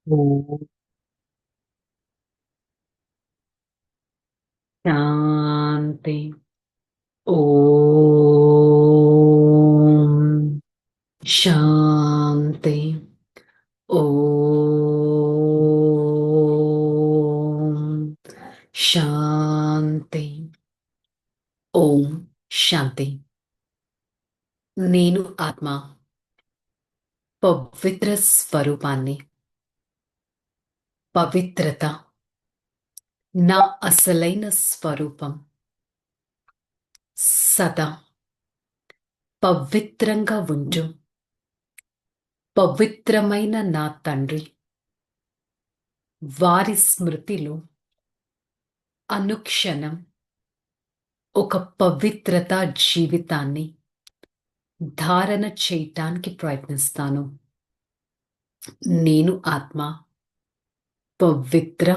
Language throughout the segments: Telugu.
ఓం శాంతి. ఓం శాంతి. ఓం శాంతి. ఓం శాంతి. నేను ఆత్మ పవిత్ర స్వరూపాన్ని. పవిత్రత నా అసలైన స్వరూపం. సదా పవిత్రంగా ఉంటూ పవిత్రమైన నా తండ్రి వారి స్మృతిలో అనుక్షణం ఒక పవిత్రత జీవితాన్ని ధారణ చేయటానికి ప్రయత్నిస్తాను. నేను ఆత్మ పవిత్ర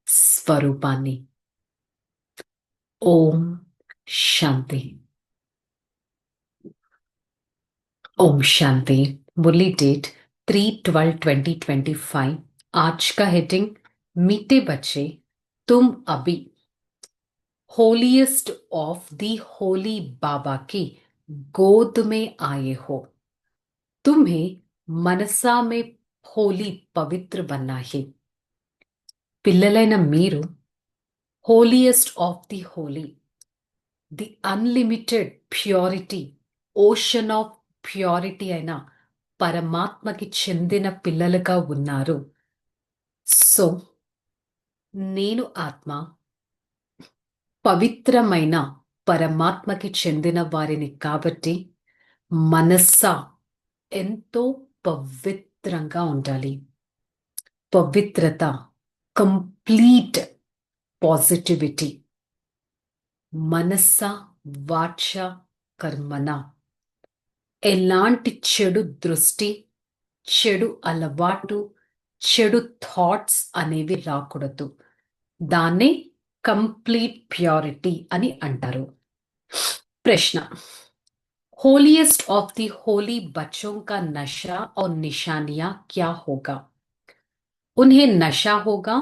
స్వరూపాన్ని. ఓం శాంతి. ओम शांति। मुरली डेट 3/12/2025। आज का हेडिंग मीठे बच्चे, तुम अभी होलीएस्ट ऑफ दी होली बाबा की गोद में आए हो। तुम्हें मनसा में होली पवित्र बनना है। పిల్లలైన మీరు holiest of the holy, the unlimited purity, ocean of purity అయిన పరమాత్మకి చెందిన పిల్లలుగా ఉన్నారు. సో నేను ఆత్మ పవిత్రమైన పరమాత్మకి చెందిన వారిని కాబట్టి మనస్స ఎంతో పవిత్రంగా ఉండాలి. పవిత్రత, కంప్లీట్ పాజిటివిటీ. మనస్స వాచ కర్మన ఎలాంటి చెడు దృష్టి, చెడు అలవాటు, చెడు థాట్స్ అనేవి రాకూడదు. దాన్నే కంప్లీట్ ప్యూరిటీ అని అంటారు. ప్రశ్న, होलीएस्ट ऑफ दी होली बच्चों का नशा और निशानियां क्या होगा? उन्हें नशा होगा।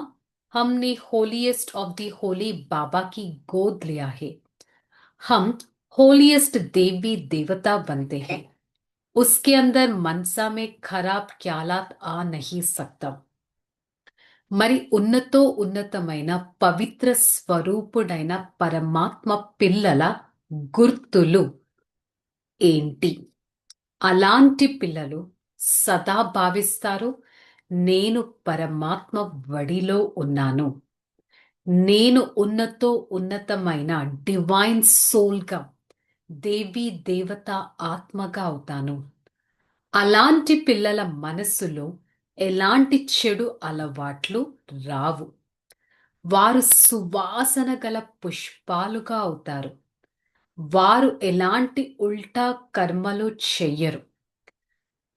हमने होलीएस्ट ऑफ दी होली बाबा की गोद लिया है। हम होलीएस्ट देवी देवता बनते हैं। उसके अंदर मनसा में खराब ख्यालात आ नहीं सकता। మరి ఉన్నతో ఉన్నతమైన పవిత్ర స్వరూపుడైన పరమాత్మ పిల్లల గుర్తులు ఏంటి? అలాంటి పిల్లలు సదా భావిస్తారు, నేను పరమాత్మ వడిలో ఉన్నాను, నేను ఉన్నతో ఉన్నతమైన డివైన్ సోల్గా, దేవీ దేవత ఆత్మగా అవుతాను. అలాంటి పిల్లల మనస్సులో ఎలాంటి చెడు అలవాట్లు రావు. వారు సువాసన గల పుష్పాలుగా అవుతారు. వారు ఎలాంటి ఉల్టా కర్మలు చెయ్యరు.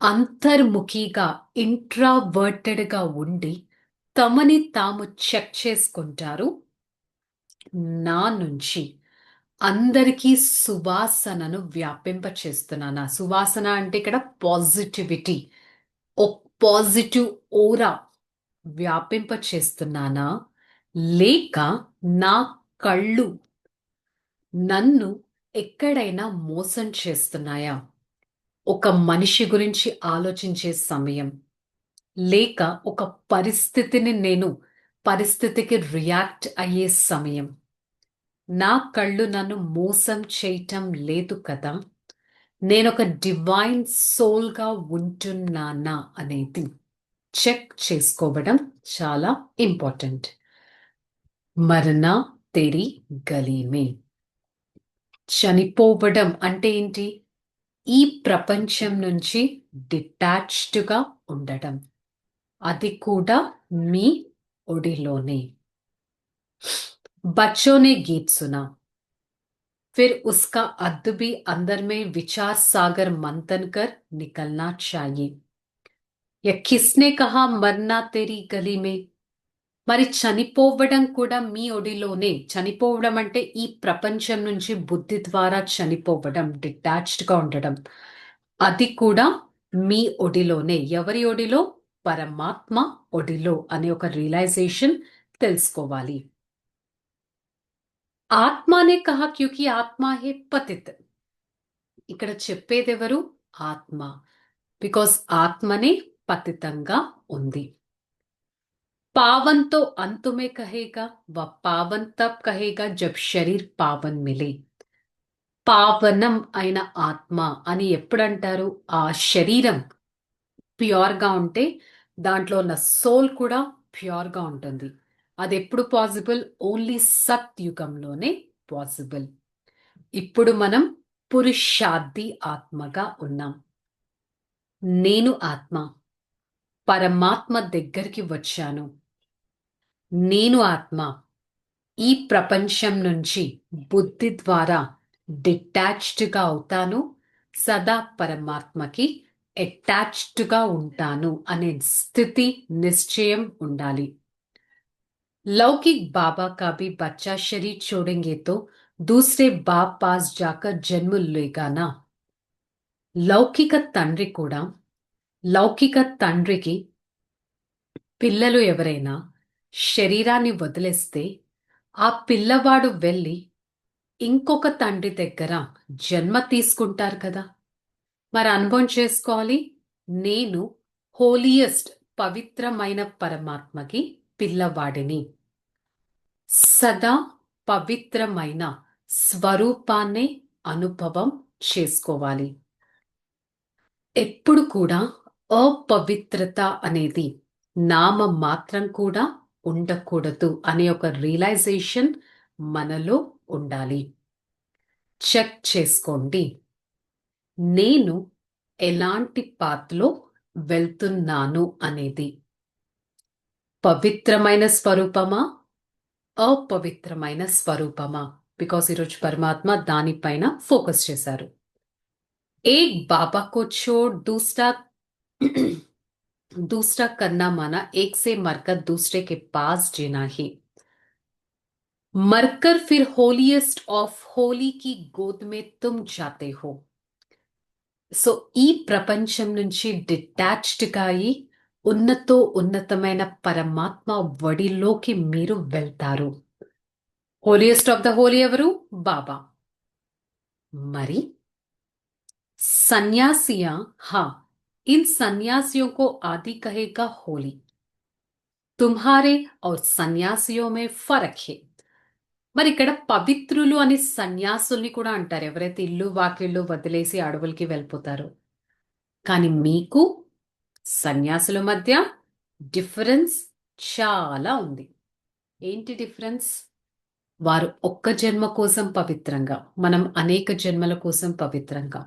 అంతర్ముఖిగా, ఇంట్రావర్టెడ్గా ఉండి తమని తాము చెక్ చేసుకుంటారు. నా నుంచి అందరికీ సువాసనను వ్యాపింపచేస్తున్నాను. సువాసన అంటే ఇక్కడ పాజిటివిటీ, ఓ పాజిటివ్ ఓరా వ్యాపింపచేస్తున్నానా, లేక నా కళ్ళు నన్ను ఎక్కడైనా మోసం చేస్తున్నాయా? ఒక మనిషి గురించి ఆలోచించే సమయం, లేక ఒక పరిస్థితికి రియాక్ట్ అయ్యే సమయం, నా కళ్ళు నన్ను మోసం చేయటం లేదు కదా, నేనొక డివైన్ సోల్గా ఉంటున్నానా అనేది చెక్ చేసుకోవడం చాలా ఇంపార్టెంట్. మరనా తెరి గలీమే. చనిపోవడం అంటే ఏంటి? ఈ ప్రపంచం నుంచి డిటాచ్డ్గా ఉండడం, అది కూడా మీ ఒడిలోనే. बच्चों ने गीत सुना, फिर उसका अर्थ भी अंदर में विचार सागर मंथन कर निकलना चाहिए. या किसने कहा मरना तेरी गली में? మరి చనిపోవడం కూడా మీ ఒడిలోనే. చనిపోవడం అంటే ఈ ప్రపంచం నుంచి బుద్ధి ద్వారా చనిపోవడం, డిటాచ్డ్గా ఉండడం, అది కూడా మీ ఒడిలోనే. ఎవరి ఒడిలో? పరమాత్మ ఒడిలో అనే ఒక రియలైజేషన్ తెలుసుకోవాలి. ఆత్మానే కహా క్యూకి ఆత్మ హే పతిత్. ఇక్కడ చెప్పేదెవరు? ఆత్మ. బికాస్ ఆత్మనే పతితంగా ఉంది. पावन तो अंत में कहेगा, वह पावन तब कहेगा जब शरीर पावन मिले. పావనం అయిన ఆత్మ అని ఎప్పుడంటారు? ఆ శరీరం ప్యూర్ గా ఉంటే దాంట్లో ఉన్న సోల్ కూడా ప్యూర్ గా ఉంటుంది. అది ఎప్పుడు పాసిబుల్? Only సత్యుగంలోనే possible. ఇప్పుడు మనం పురుషార్థి ఆత్మగా ఉన్నాం. నేను ఆత్మ పరమాత్మ దగ్గరికి వచ్చాను. నేను ఆత్మ ఈ ప్రపంచం నుంచి బుద్ధి ద్వారా డిటాచ్డ్ గా అవుతాను, సదా పరమాత్మకి అటాచ్డ్ గా ఉంటాను అనే స్థితి నిశ్చయం ఉండాలి. लौकिक बाबा का भी बच्चा शरीर छोड़ेंगे तो दूसरे बाप पास जाकर जन्म लेगा ना. లౌకిక తండ్రి కూడా, లౌకిక తండ్రికి పిల్లలు ఎవరైనా శరీరాన్ని వదిలేస్తే ఆ పిల్లవాడు వెళ్ళి ఇంకొక తండ్రి దగ్గర జన్మ తీసుకుంటారు కదా. మరి అనుభవం చేసుకోవాలి. నేను హోలియస్ట్ పవిత్రమైన పరమాత్మకి పిల్లవాడిని. సదా పవిత్రమైన స్వరూపాన్ని అనుభవం చేసుకోవాలి. ఎప్పుడు కూడా అపవిత్రత అనేది నామ మాత్రం కూడా ఉండకూడదు అనే ఒక రియలైజేషన్ మనలో ఉండాలి. చెక్ చేసుకోండి. నేను ఎలాంటి పాత్లో వెళ్తున్నాను అనేది. పవిత్రమైన స్వరూపమా, అపవిత్రమైన స్వరూపమా? బికాస్ ఈరోజు పరమాత్మ దానిపైన ఫోకస్ చేశారు. ఏక్ బాబా కో చోడ్ दूसरा करना माना एक से मरकर दूसरे के पास जीना ही. मरकर फिर होलीएस्ट ऑफ होली की गोद में तुम जाते हो. సో ఈ ప్రపంచం నుంచి డిటాచ్డ్ గా అయి ఉన్నతో ఉన్నతమైన పరమాత్మ వడిలోకి మీరు వెళ్తారు. హోలియెస్ట్ ఆఫ్ ద హోలీ ఎవరు? బాబా. మరి సన్యాసియా? హా, इन सन्यासियों को आदि कहेगा होली. तुम्हारे और సన్యాసియో మే ఫరక్ హే. మరి ఇక్కడ పవిత్రులు అని సన్యాసుల్ని కూడా అంటారు, ఎవరైతే ఇల్లు వాకిళ్ళు వదిలేసి అడవులకి వెళ్ళిపోతారు. కానీ మీకు సన్యాసుల మధ్య డిఫరెన్స్ చాలా ఉంది. ఏంటి డిఫరెన్స్? వారు ఒక్క జన్మ కోసం పవిత్రంగా, మనం అనేక జన్మల కోసం పవిత్రంగా.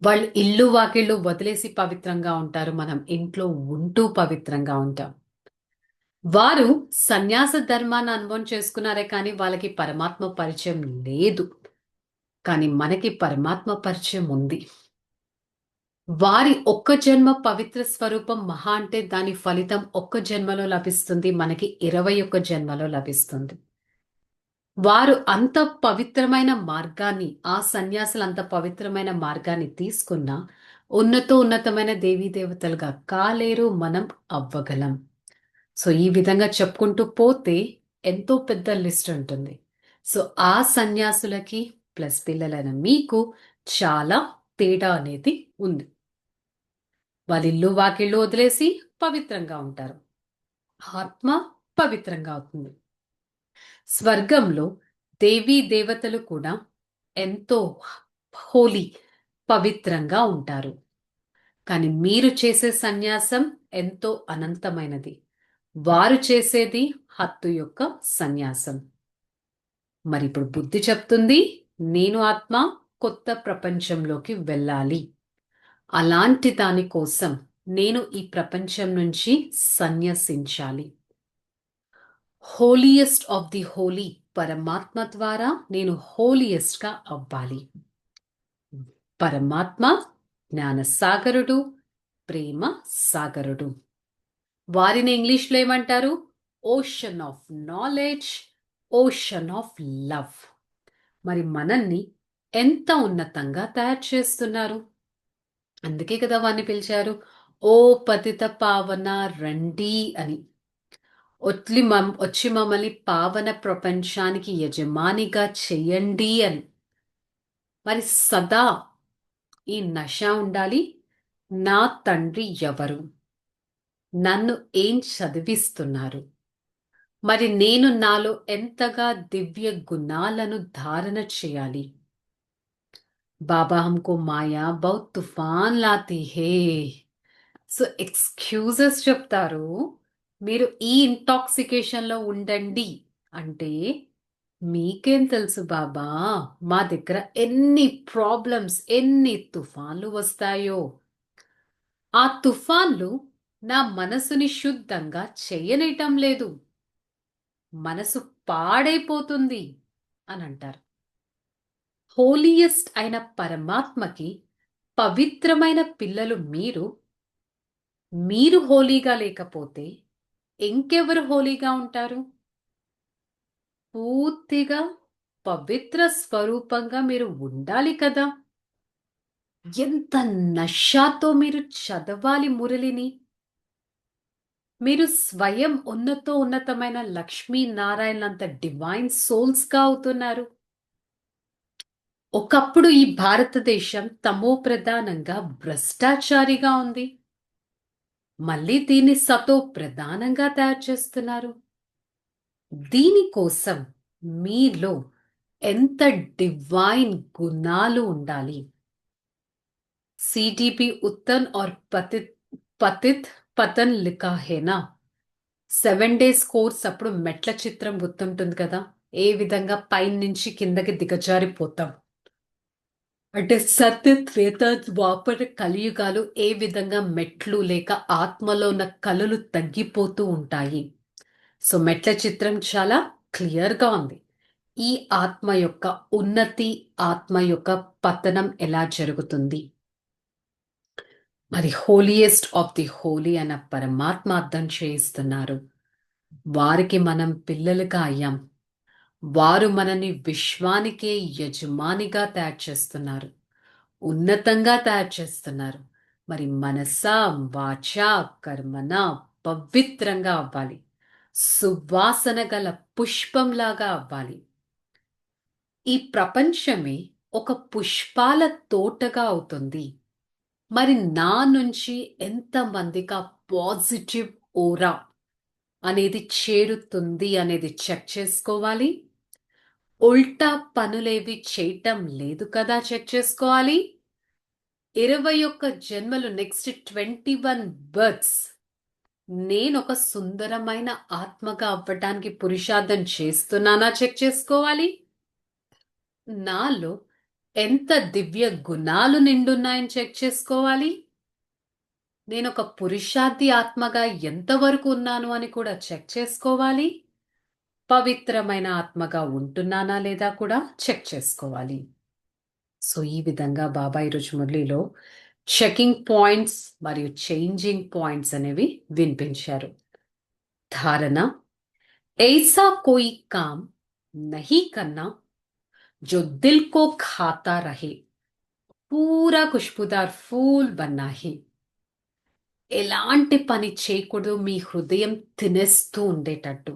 వాళ్ళు ఇల్లు వాకిళ్ళు వదిలేసి పవిత్రంగా ఉంటారు, మనం ఇంట్లో ఉంటూ పవిత్రంగా ఉంటాం. వారు సన్యాస ధర్మాన్ని అనుభవం చేసుకున్నారే కానీ వాళ్ళకి పరమాత్మ పరిచయం లేదు. కానీ మనకి పరమాత్మ పరిచయం ఉంది. వారి ఒక్క జన్మ పవిత్ర స్వరూపం మహా అంటే దాని ఫలితం ఒక్క జన్మలో లభిస్తుంది, మనకి 21 జన్మలో లభిస్తుంది. వారు అంత పవిత్రమైన మార్గాన్ని, ఆ సన్యాసులు అంత పవిత్రమైన మార్గాన్ని తీసుకున్నా ఉన్నతమైన దేవీ దేవతలుగా కాలేరు, మనం అవ్వగలం. సో ఈ విధంగా చెప్పుకుంటూ పోతే ఎంతో పెద్ద లిస్ట్ ఉంటుంది. సో ఆ సన్యాసులకి ప్లస్ పిల్లలైన మీకు చాలా తేడా అనేది ఉంది. వాళ్ళ ఇల్లు వాకిళ్ళు వదిలేసి పవిత్రంగా ఉంటారు, ఆత్మ పవిత్రంగా అవుతుంది. స్వర్గంలో దేవీ దేవతలు కూడా ఎంతో హోలీ, పవిత్రంగా ఉంటారు. కానీ మీరు చేసే సన్యాసం ఎంతో అనంతమైనది. వారు చేసేది హత్తు యొక్క సన్యాసం. మరి ఇప్పుడు బుద్ధి చెప్తుంది, నేను ఆత్మ కొత్త ప్రపంచంలోకి వెళ్ళాలి. అలాంటి దాని కోసం నేను ఈ ప్రపంచం నుంచి సన్యసించాలి. హోలియెస్ట్ ఆఫ్ ది హోలీ పరమాత్మ ద్వారా నేను హోలియెస్ట్ గా అవ్వాలి. పరమాత్మ జ్ఞాన సాగరుడు, ప్రేమ సాగరుడు. వారిని ఇంగ్లీష్లో ఏమంటారు? Ocean of knowledge, ocean of love. మరి మనల్ని ఎంత ఉన్నతంగా తయారు చేస్తున్నారు. అందుకే కదా వారిని పిలిచారు ఓ పతిత పావన రండి అని వచ్చి మమ్మల్ని పావన ప్రపంచానికి యజమానిగా చెయ్యండి అని. మరి సదా ఈ నశ ఉండాలి. నా తండ్రి ఎవరు, నన్ను ఏం చదివిస్తున్నారు, మరి నేను నాలో ఎంతగా దివ్య గుణాలను ధారణ చేయాలి. బాబా హమ్కో మాయా బహుత్ తుఫాన్ లాతి హే. సో ఎక్స్క్యూజెస్ చెప్తారు. మీరు ఈ ఇంటాక్సికేషన్ లో ఉండండి అంటే, మీకేం తెలుసు బాబా, మా దగ్గర ఎన్ని ప్రాబ్లమ్స్, ఎన్ని తుఫాన్లు వస్తాయో. ఆ తుఫాన్లు నా మనసుని శుద్ధంగా చెయ్యనేయటం లేదు, మనసు పాడైపోతుంది అని అంటారు. హోలియెస్ట్ అయిన పరమాత్మకి పవిత్రమైన పిల్లలు మీరు. మీరు హోలీగా లేకపోతే ఇంకెవరు హోలీగా ఉంటారు? పూర్తిగా పవిత్ర స్వరూపంగా మీరు ఉండాలి కదా. ఎంత నషాతో మీరు చదవాలి మురళిని. మీరు స్వయం ఉన్నతమైన లక్ష్మీనారాయణంత డివైన్ సోల్స్ గా అవుతున్నారు. ఒకప్పుడు ఈ భారతదేశం తమో ప్రధానంగా భ్రష్టాచారిగా ఉంది. మళ్ళీ దీన్ని సతో ప్రధానంగా తయారు చేస్తున్నారు. దీనికోసం మీలో ఎంత డివైన్ గుణాలు ఉండాలి. సిడిపి ఉత్తన్ और పతిత్ పతిత్ పతన్ లిఖా హేనా. 7 days కోర్స్ అప్పుడు మెట్ల చిత్రం గుర్తుంటుంది కదా, ఏ విధంగా పైన నుంచి కిందకి దిగజారిపోతాం అంటే సత్య త్రేత ద్వాపర కలియుగాలు ఏ విధంగా మెట్లు లేక ఆత్మలో ఉన్న కలలు తగ్గిపోతూ ఉంటాయి. సో మెట్ల చిత్రం చాలా క్లియర్ గా ఉంది. ఈ ఆత్మ యొక్క ఉన్నతి, ఆత్మ యొక్క పతనం ఎలా జరుగుతుంది. మరి హోలియెస్ట్ ఆఫ్ ది హోలీ అన్న పరమాత్మ అర్థం చేయిస్తున్నారు. వారికి మనం పిల్లలుగా అయ్యాం. వారు మనని విశ్వానికే యజమానిగా తయారు చేస్తున్నారు, ఉన్నతంగా తయారు చేస్తున్నారు. మరి మనస, వాచ, కర్మన పవిత్రంగా అవ్వాలి. సువాసన గల పుష్పంలాగా అవ్వాలి. ఈ ప్రపంచమే ఒక పుష్పాల తోటగా అవుతుంది. మరి నా నుంచి ఎంతమందికి ఆ పాజిటివ్ ఓరా అనేది చేరుతుంది అనేది చెక్ చేసుకోవాలి. ఉల్టా పనులేవి చేయటం లేదు కదా చెక్ చేసుకోవాలి. 21 జన్మలు, నెక్స్ట్ 21 బర్త్స్ నేనొక సుందరమైన ఆత్మగా అవ్వటానికి పురుషార్థం చేస్తున్నానా చెక్ చేసుకోవాలి. నాలో ఎంత దివ్య గుణాలు నిండున్నాయని చెక్ చేసుకోవాలి. నేనొక పురుషార్థి ఆత్మగా ఎంతవరకు ఉన్నాను అని కూడా చెక్ చేసుకోవాలి. పవిత్రమైన ఆత్మగా ఉంటున్నానా లేదా కూడా చెక్ చేసుకోవాలి. సో ఈ విధంగా బాబా ఈరోజు మురళిలో చెకింగ్ పాయింట్స్ మరియు చేంజింగ్ పాయింట్స్ అనేవి వినిపించారు. ధారణ, ऐसा कोई काम नहीं करना जो दिल को खाता रहे, పూరా ఖుష్బుదార్ ఫూల్ బన్నా హే. ఎలాంటి పని చేయకూడదు, మీ హృదయం తినేస్తూ ఉండేటట్టు.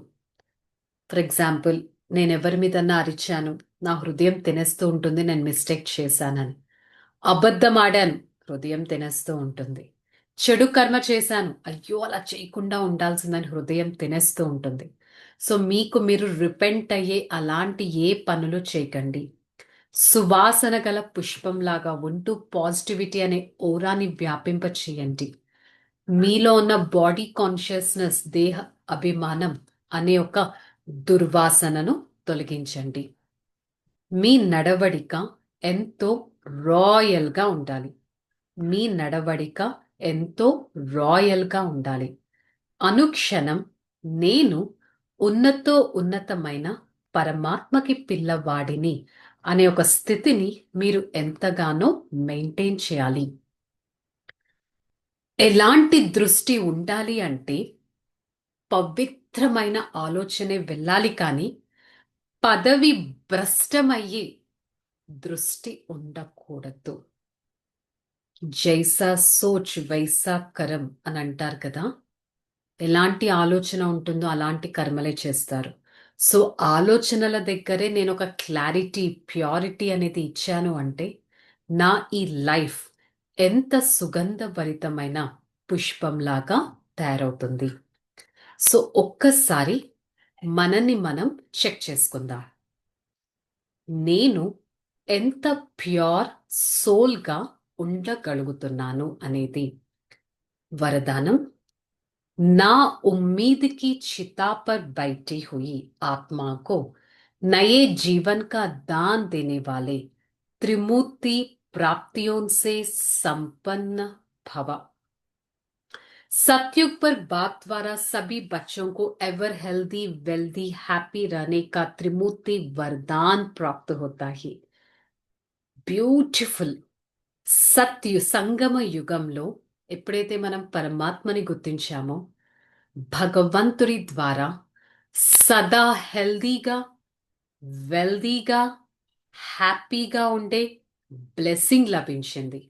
ఫర్ ఎగ్జాంపుల్, నేను ఎవరి మీదన్నా అరిచాను, నా హృదయం తినేస్తూ ఉంటుంది, నేను మిస్టేక్ చేశానని. అబద్ధం ఆడాను, హృదయం తినేస్తూ ఉంటుంది. చెడు కర్మ చేశాను, అయ్యో అలా చేయకుండా ఉండాల్సిందని హృదయం తినేస్తూ ఉంటుంది. సో మీకు మీరు రిపెంట్ అయ్యే అలాంటి ఏ పనులు చేయకండి. సువాసన గల పుష్పంలాగా ఉంటూ పాజిటివిటీ అనే ఓరాని వ్యాపింప చేయండి. మీలో ఉన్న బాడీ కాన్షియస్నెస్, దేహ అభిమానం అనే ఒక దుర్వాసనను తొలగించండి. మీ నడవడిక ఎంతో రాయల్గా ఉండాలి. మీ నడవడిక ఎంతో రాయల్గా ఉండాలి. అనుక్షణం నేను ఉన్నతమైన పరమాత్మకి పిల్లవాడిని అనే ఒక స్థితిని మీరు ఎంతగానో మెయింటైన్ చేయాలి. ఎలాంటి దృష్టి ఉండాలి అంటే, పవిత్రమైన ఆలోచనే వెళ్ళాలి, కానీ పదవి భ్రష్టమయ్యే దృష్టి ఉండకూడదు. జైసా సోచ్ వైసా కరం అని అంటారు కదా. ఎలాంటి ఆలోచన ఉంటుందో అలాంటి కర్మలే చేస్తారు. సో ఆలోచనల దగ్గరే నేను ఒక క్లారిటీ, ప్యూరిటీ అనేది ఇచ్చాను అంటే నా ఈ లైఫ్ ఎంత సుగంధభరితమైన పుష్పంలాగా తయారవుతుంది. సో ఒక్కసారి మనల్ని మనం చెక్ చేసుకుందాం. నేను ఎంత ప్యూర్ సోల్గా ఉండగలుగుతున్నాను అనేది. वरदानम, ना उम्मीद की चिता पर बैठी हुई आत्मा को नए जीवन का दान देने वाले त्रिमूर्ति प्राप्तियों से संपन्न भव। सतयुग पर बात द्वारा सभी बच्चों को एवर हेल्दी, वेल्दी, हैप्पी रहने का त्रिमूर्ति वरदान प्राप्त होता है। ब्यूटिफुल సత్యు సంగమ యుగంలో ఎప్పుడైతే మనం పరమాత్మని గుర్తించామో భగవంతుడి ద్వారా సదా హెల్దీగా, వెల్దీగా, హ్యాపీగా ఉండే బ్లెస్సింగ్ లభించింది.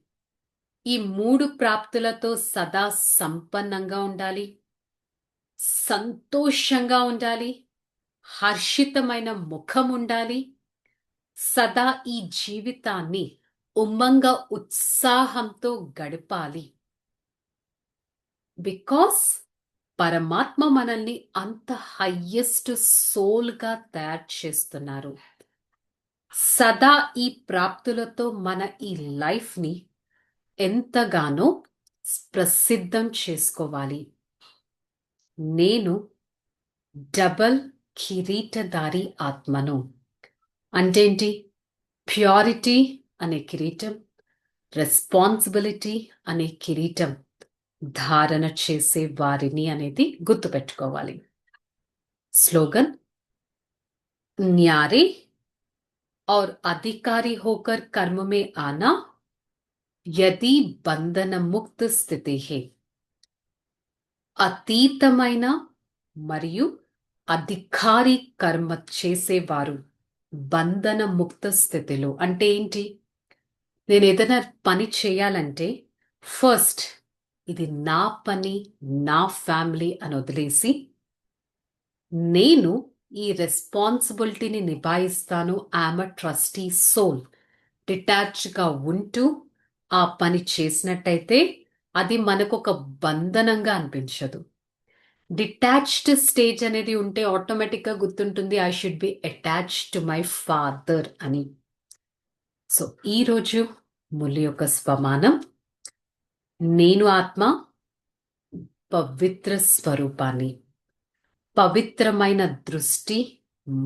ఈ మూడు ప్రాప్తులతో సదా సంపన్నంగా ఉండాలి, సంతోషంగా ఉండాలి, హర్షితమైన ముఖం ఉండాలి, సదా ఈ జీవితాన్ని ఉమ్మంగా, ఉత్సాహంతో గడపాలి. బికాస్ పరమాత్మ మనల్ని అంత హయ్యెస్ట్ సోల్గా తయారు చేస్తున్నారు. సదా ఈ ప్రాప్తులతో మన ఈ లైఫ్ని ఎంతగానో ప్రసిద్ధం చేసుకోవాలి. నేను డబల్ కిరీటధారి ఆత్మను. అంటేంటి? ప్యూరిటీ అనే కిరీటం, రెస్పాన్సిబిలిటీ అనే కిరీటం ధారణ చేసే వారిని అనేది గుర్తుపెట్టుకోవాలి. స్లోగన్, न्यारे और अधिकारी होकर कर्म में आना यदि बंधन मुक्त స్థితి है. అతీతమైన మరియు అధికారి కర్మ చేసేవారు బంధన ముక్త స్థితిలో. అంటే ఏంటి? నేను ఏదైనా పని చేయాలంటే ఫస్ట్ ఇది నా పని, నా ఫ్యామిలీ అని వదిలేసి నేను ఈ రెస్పాన్సిబిలిటీని నిభాయిస్తాను. I am a trustee soul. డిటాచ్గా ఉంటూ ఆ పని చేసినట్టయితే అది మనకు ఒక బంధనంగా అనిపించదు. డిటాచ్డ్ స్టేజ్ అనేది ఉంటే ఆటోమేటిక్గా గుర్తుంటుంది, I should be attached to my father అని. సో ఈరోజు ములి యొక్క స్వమానం, నేను ఆత్మ పవిత్ర స్వరూపాన్ని. పవిత్రమైన దృష్టి,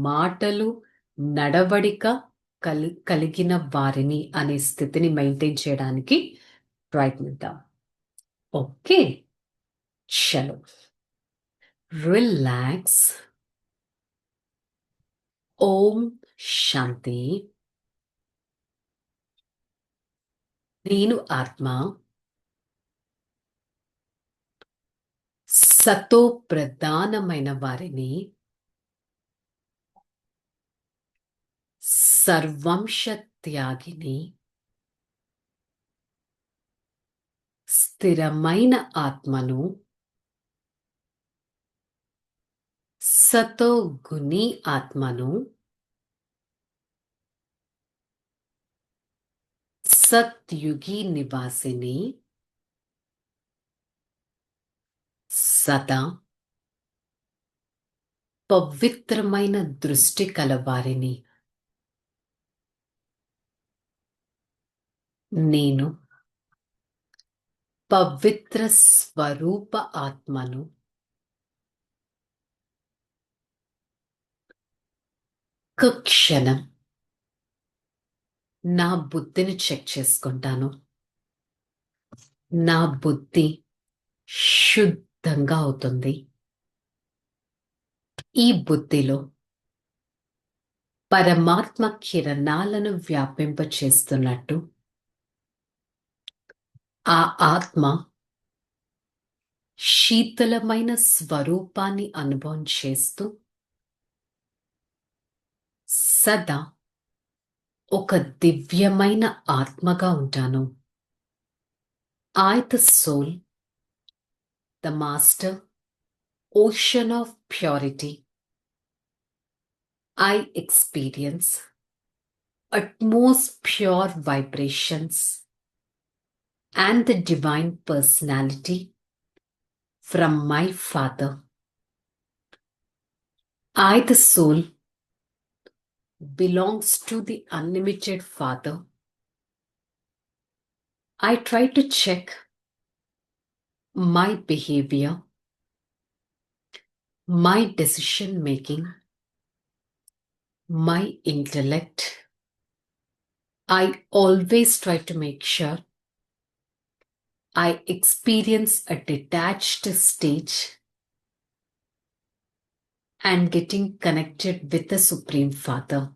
మాటలు, నడవడిక కలిగిన వారిని అనే స్థితిని మెయింటైన్ చేయడానికి ప్రయత్నిద్దాం. ఓకే, చలో రిలాక్స్. ఓం శాంతి. నేను ఆత్మ సతో ప్రధానమైన వారిని, సర్వంశ త్యాగిని, స్థిరమైన ఆత్మను, సతో గుణి ఆత్మను, సత్యుగి నివాసిని, సదా పవిత్రమైన దృష్టి కలవారిని నేను. పవిత్ర స్వరూప ఆత్మను, క్షణం నా బుద్ధిని చెక్ చేసుకుంటాను. నా బుద్ధి శుద్ధంగా అవుతుంది. ఈ బుద్ధిలో పరమాత్మ కిరణాలను వ్యాపింపచేస్తున్నట్టు ఆ ఆత్మ శీతలమైన స్వరూపాన్ని అనుభవం చేస్తూ సదా ఒక దివ్యమైన ఆత్మగా ఉంటాను. I, the soul, the master, ocean of purity, I experience utmost pure vibrations and the divine personality from my Father. I, the soul, belongs to the unlimited Father. I try to check my behavior, my decision making, my intellect. I always try to make sure I experience a detached stage and getting connected with the Supreme Father.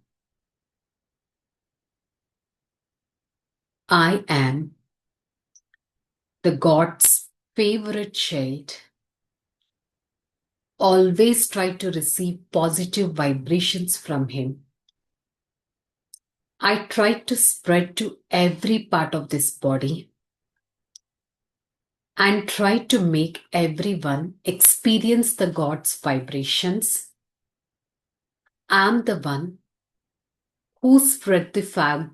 I am the God's favorite child. Always try to receive positive vibrations from Him. I try to spread to every part of this body and try to make everyone experience the God's vibrations. I'm the one who spread the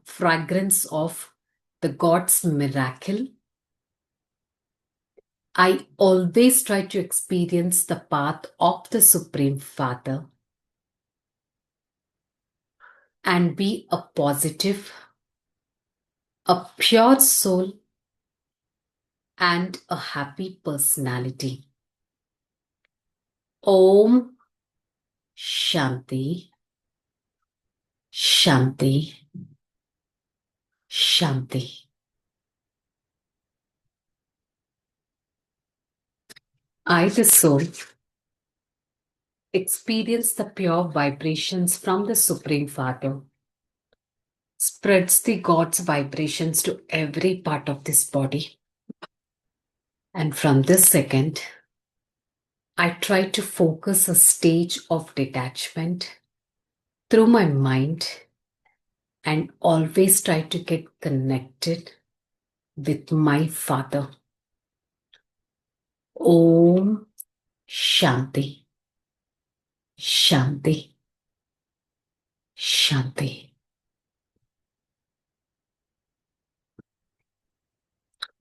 fragrance of the God's miracle. I always try to experience the path of the Supreme Father and be a positive, a pure soul, and a happy personality. Om Shanti, Shanti, Shanti. I, the soul, experience the pure vibrations from the Supreme Father, spreads the God's vibrations to every part of this body. And from this second, I try to focus a stage of detachment through my mind and always try to get connected with my Father. Om Shanti, Shanti, Shanti.